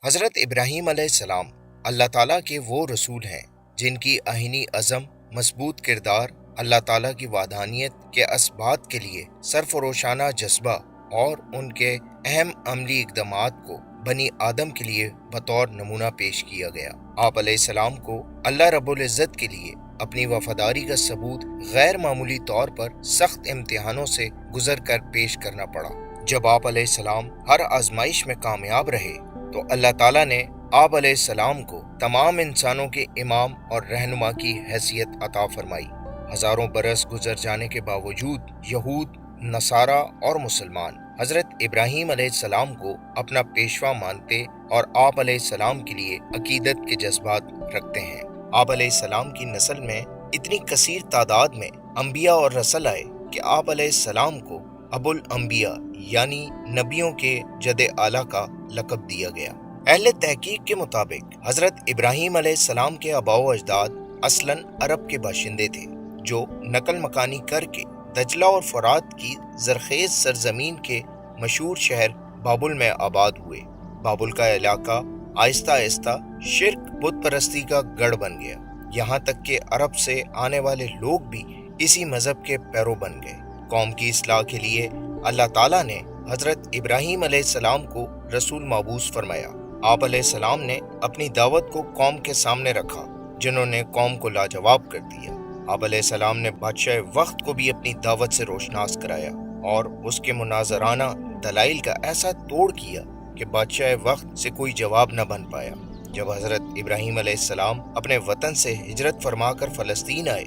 حضرت ابراہیم علیہ السلام اللہ تعالیٰ کے وہ رسول ہیں جن کی آئینی عزم، مضبوط کردار، اللہ تعالیٰ کی وحدانیت کے اثبات کے لیے سرفروشانہ جذبہ اور ان کے اہم عملی اقدامات کو بنی آدم کے لیے بطور نمونہ پیش کیا گیا۔ آپ علیہ السلام کو اللہ رب العزت کے لیے اپنی وفاداری کا ثبوت غیر معمولی طور پر سخت امتحانوں سے گزر کر پیش کرنا پڑا۔ جب آپ علیہ السلام ہر آزمائش میں کامیاب رہے تو اللہ تعالیٰ نے آپ علیہ السلام کو تمام انسانوں کے امام اور رہنما کی حیثیت عطا فرمائی۔ ہزاروں برس گزر جانے کے باوجود یہود، نصارہ اور مسلمان حضرت ابراہیم علیہ السلام کو اپنا پیشوا مانتے اور آپ علیہ السلام کے لیے عقیدت کے جذبات رکھتے ہیں۔ آپ علیہ السلام کی نسل میں اتنی کثیر تعداد میں انبیاء اور رسل آئے کہ آپ علیہ السلام کو ابو الانبیاء یعنی نبیوں کے جد اعلیٰ کا لقب دیا گیا۔ اہل تحقیق کے مطابق حضرت ابراہیم علیہ السلام کے آباء و اجداد اصلاً عرب کے باشندے تھے، جو نقل مکانی کر کے دجلہ اور فرات کی زرخیز سرزمین کے مشہور شہر بابل میں آباد ہوئے۔ بابل کا علاقہ آہستہ آہستہ شرک بت پرستی کا گڑھ بن گیا، یہاں تک کہ عرب سے آنے والے لوگ بھی اسی مذہب کے پیرو بن گئے۔ قوم کی اصلاح کے لیے اللہ تعالیٰ نے حضرت ابراہیم علیہ السلام کو رسول مبعوث فرمایا۔ آپ علیہ السلام نے اپنی دعوت کو قوم کے سامنے رکھا، جنہوں نے قوم کو لاجواب کر دیا۔ آپ علیہ السلام نے بادشاہ وقت کو بھی اپنی دعوت سے روشناس کرایا اور اس کے مناظرانہ دلائل کا ایسا توڑ کیا کہ بادشاہ وقت سے کوئی جواب نہ بن پایا۔ جب حضرت ابراہیم علیہ السلام اپنے وطن سے ہجرت فرما کر فلسطین آئے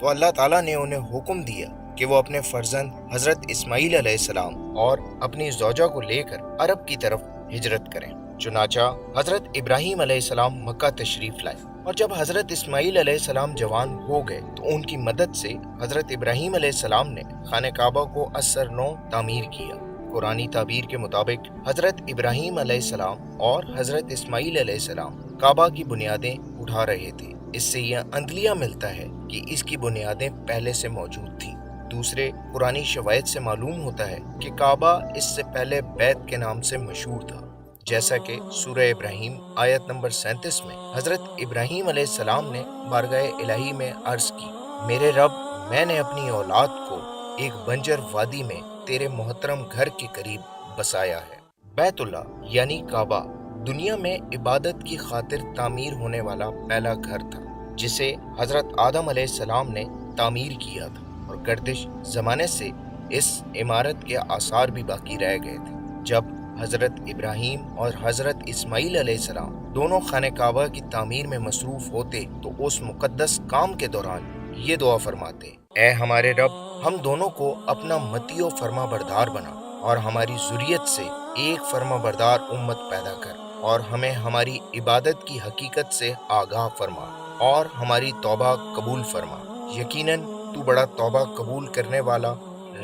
تو اللہ تعالیٰ نے انہیں حکم دیا کہ وہ اپنے فرزند حضرت اسماعیل علیہ السلام اور اپنی زوجہ کو لے کر عرب کی طرف ہجرت کریں۔ چنانچہ حضرت ابراہیم علیہ السلام مکہ تشریف لائے، اور جب حضرت اسماعیل علیہ السلام جوان ہو گئے تو ان کی مدد سے حضرت ابراہیم علیہ السلام نے خانہ کعبہ کو اثر نو تعمیر کیا۔ قرآنی تعبیر کے مطابق حضرت ابراہیم علیہ السلام اور حضرت اسماعیل علیہ السلام کعبہ کی بنیادیں اٹھا رہے تھے۔ اس سے یہ عندلیہ ملتا ہے کہ اس کی بنیادیں پہلے سے موجود تھیں۔ دوسرے قرآنی شواہد سے معلوم ہوتا ہے کہ کعبہ اس سے پہلے بیت کے نام سے مشہور تھا، جیسا کہ سورہ ابراہیم آیت نمبر 37 میں حضرت ابراہیم علیہ السلام نے بارگاہ الہی میں عرض کی، میرے رب، میں نے اپنی اولاد کو ایک بنجر وادی میں تیرے محترم گھر کے قریب بسایا ہے۔ بیت اللہ یعنی کعبہ دنیا میں عبادت کی خاطر تعمیر ہونے والا پہلا گھر تھا، جسے حضرت آدم علیہ السلام نے تعمیر کیا تھا، اور گردش زمانے سے اس عمارت کے آثار بھی باقی رہ گئے تھے۔ جب حضرت ابراہیم اور حضرت اسماعیل علیہ السلام دونوں خانہ کعبہ کی تعمیر میں مصروف ہوتے تو اس مقدس کام کے دوران یہ دعا فرماتے، اے ہمارے رب، ہم دونوں کو اپنا مطیع و فرما بردار بنا اور ہماری ذریت سے ایک فرما بردار امت پیدا کر، اور ہمیں ہماری عبادت کی حقیقت سے آگاہ فرما اور ہماری توبہ قبول فرما۔ یقیناً تو بڑا توبہ قبول کرنے والا،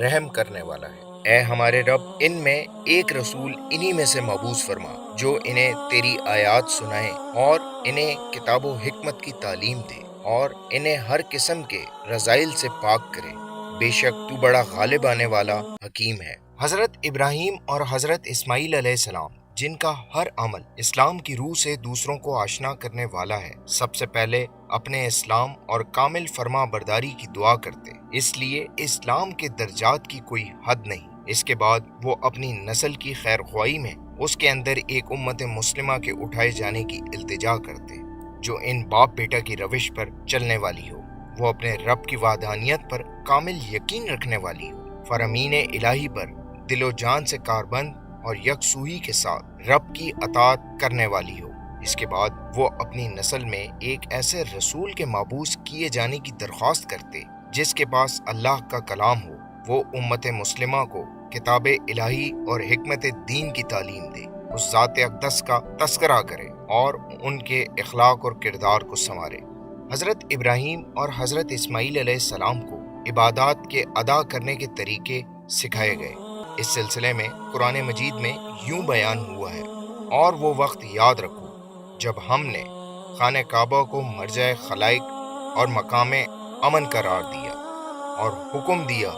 رحم کرنے والا ہے۔ اے ہمارے رب، ان میں ایک رسول انہی میں سے مبعوث فرما جو انہیں تیری آیات سنائے اور انہیں کتاب و حکمت کی تعلیم دے اور انہیں ہر قسم کے رذائل سے پاک کرے۔ بے شک تو بڑا غالب آنے والا حکیم ہے۔ حضرت ابراہیم اور حضرت اسماعیل علیہ السلام، جن کا ہر عمل اسلام کی روح سے دوسروں کو آشنا کرنے والا ہے، سب سے پہلے اپنے اسلام اور کامل فرما برداری کی دعا کرتے، اس لیے اسلام کے درجات کی کوئی حد نہیں۔ اس کے بعد وہ اپنی نسل کی خیر خواہی میں اس کے اندر ایک امت مسلمہ کے اٹھائے جانے کی التجا کرتے، جو ان باپ بیٹا کی روش پر چلنے والی ہو، وہ اپنے رب کی وحدانیت پر کامل یقین رکھنے والی ہو، فرامین الہی پر دل و جان سے کاربند اور یکسوئی کے ساتھ رب کی اطاعت کرنے والی ہو۔ اس کے بعد وہ اپنی نسل میں ایک ایسے رسول کے مبعوث کیے جانے کی درخواست کرتے جس کے پاس اللہ کا کلام ہو، وہ امت مسلمہ کو کتاب الہی اور حکمت دین کی تعلیم دے، اس ذات اقدس کا تذکرہ کرے اور ان کے اخلاق اور کردار کو سنوارے۔ حضرت ابراہیم اور حضرت اسماعیل علیہ السلام کو عبادات کے ادا کرنے کے طریقے سکھائے گئے۔ اس سلسلے میں قرآن مجید میں یوں بیان ہوا ہے، اور وہ وقت یاد رکھو جب ہم نے خانہ کعبہ کو مرجع خلائق اور مقام امن قرار دیا اور حکم دیا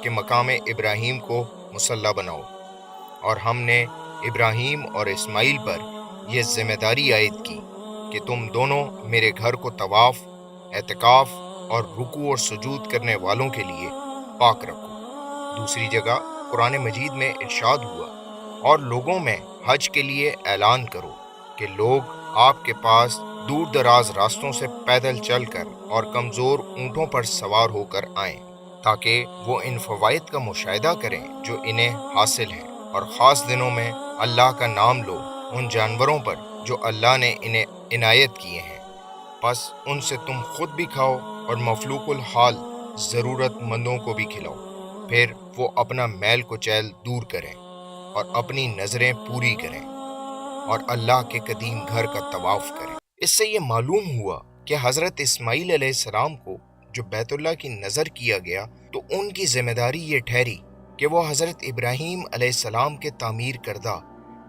کہ مقام ابراہیم کو مصلی بناؤ، اور ہم نے ابراہیم اور اسماعیل پر یہ ذمہ داری عائد کی کہ تم دونوں میرے گھر کو طواف، اعتکاف اور رکوع اور سجود کرنے والوں کے لیے پاک رکھو۔ دوسری جگہ قرآن مجید میں ارشاد ہوا، اور لوگوں میں حج کے لیے اعلان کرو کہ لوگ آپ کے پاس دور دراز راستوں سے پیدل چل کر اور کمزور اونٹوں پر سوار ہو کر آئیں، تاکہ وہ ان فوائد کا مشاہدہ کریں جو انہیں حاصل ہیں، اور خاص دنوں میں اللہ کا نام لو ان جانوروں پر جو اللہ نے انہیں عنایت کیے ہیں، پس ان سے تم خود بھی کھاؤ اور مفلوق الحال ضرورت مندوں کو بھی کھلاؤ، پھر وہ اپنا میل کچیل دور کریں اور اپنی نظریں پوری کریں اور اللہ کے قدیم گھر کا طواف کریں۔ اس سے یہ معلوم ہوا کہ حضرت اسماعیل علیہ السلام کو جو بیت اللہ کی نظر کیا گیا تو ان کی ذمہ داری یہ ٹھہری کہ وہ حضرت ابراہیم علیہ السلام کے تعمیر کردہ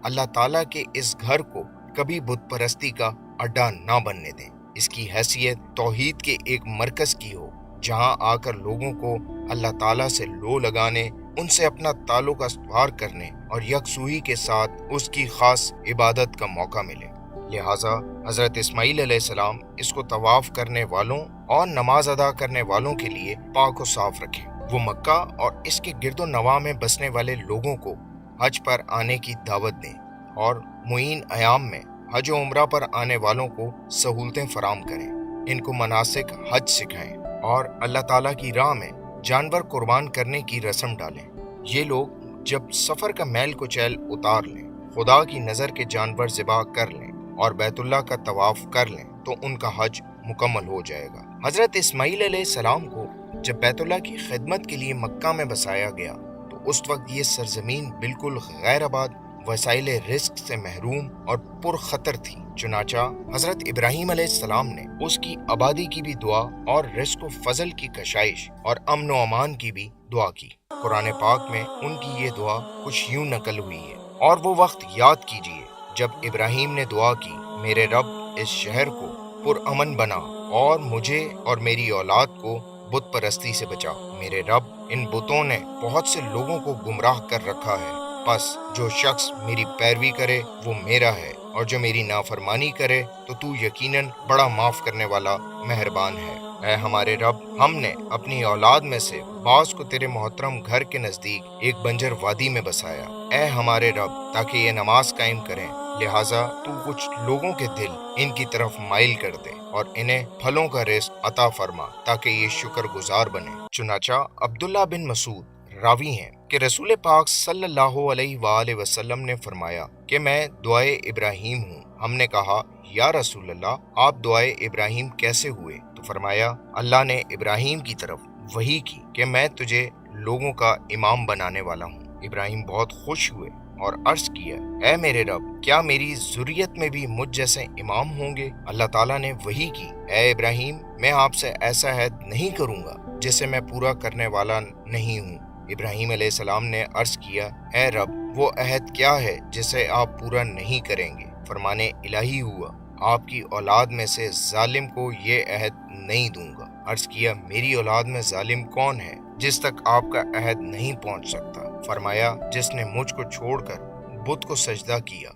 اللہ تعالیٰ کے اس گھر کو کبھی بت پرستی کا اڈا نہ بننے دیں۔ اس کی حیثیت توحید کے ایک مرکز کی ہو، جہاں آ کر لوگوں کو اللہ تعالیٰ سے لو لگانے، ان سے اپنا تعلق استوار کرنے اور یکسوئی کے ساتھ اس کی خاص عبادت کا موقع ملے۔ لہٰذا حضرت اسماعیل علیہ السلام اس کو طواف کرنے والوں اور نماز ادا کرنے والوں کے لیے پاک و صاف رکھیں۔ وہ مکہ اور اس کے گرد و نواح میں بسنے والے لوگوں کو حج پر آنے کی دعوت دیں، اور معین ایام میں حج و عمرہ پر آنے والوں کو سہولتیں فراہم کریں، ان کو مناسک حج سکھائیں اور اللہ تعالیٰ کی راہ میں جانور قربان کرنے کی رسم ڈالیں۔ یہ لوگ جب سفر کا میل کچیل اتار لیں، خدا کی نظر کے جانور ذبح کر لیں اور بیت اللہ کا طواف کر لیں تو ان کا حج مکمل ہو جائے گا۔ حضرت اسماعیل علیہ السلام کو جب بیت اللہ کی خدمت کے لیے مکہ میں بسایا گیا تو اس وقت یہ سرزمین بالکل غیر آباد، وسائل رزق سے محروم اور پرخطر تھی، چنانچہ حضرت ابراہیم علیہ السلام نے اس کی آبادی کی بھی دعا اور رزق و فضل کی کشائش اور امن و امان کی بھی دعا کی۔ قرآن پاک میں ان کی یہ دعا کچھ یوں نقل ہوئی ہے، اور وہ وقت یاد کیجئے جب ابراہیم نے دعا کی، میرے رب اس شہر کو پرامن بنا اور مجھے اور میری اولاد کو بت پرستی سے بچا۔ میرے رب، ان بتوں نے بہت سے لوگوں کو گمراہ کر رکھا ہے، پس جو شخص میری پیروی کرے وہ میرا ہے، اور جو میری نافرمانی کرے تو یقیناً بڑا معاف کرنے والا مہربان ہے۔ اے ہمارے رب، ہم نے اپنی اولاد میں سے بعض کو تیرے محترم گھر کے نزدیک ایک بنجر وادی میں بسایا، اے ہمارے رب، تاکہ یہ نماز قائم کریں، لہٰذا تو کچھ لوگوں کے دل ان کی طرف مائل کر دے اور انہیں پھلوں کا رزق عطا فرما تاکہ یہ شکر گزار بنے۔ چنانچہ عبداللہ بن مسعود راوی ہیں کہ رسول پاک صلی اللہ علیہ وآلہ وسلم نے فرمایا کہ میں دعائے ابراہیم ہوں۔ ہم نے کہا، یا رسول اللہ، آپ دعائے ابراہیم کیسے ہوئے؟ تو فرمایا، اللہ نے ابراہیم کی طرف وحی کی کہ میں تجھے لوگوں کا امام بنانے والا ہوں۔ ابراہیم بہت خوش ہوئے اور عرض کیا، اے میرے رب، کیا میری ذریت میں بھی مجھ جیسے امام ہوں گے؟ اللہ تعالیٰ نے وحی کی، اے ابراہیم، میں آپ سے ایسا عہد نہیں کروں گا جسے میں پورا کرنے والا نہیں ہوں۔ ابراہیم علیہ السلام نے عرض کیا، اے رب، وہ عہد کیا ہے جسے آپ پورا نہیں کریں گے؟ فرمانے الہی ہوا، آپ کی اولاد میں سے ظالم کو یہ عہد نہیں دوں گا۔ عرض کیا، میری اولاد میں ظالم کون ہے جس تک آپ کا عہد نہیں پہنچ سکتا؟ فرمایا، جس نے مجھ کو چھوڑ کر بت کو سجدہ کیا۔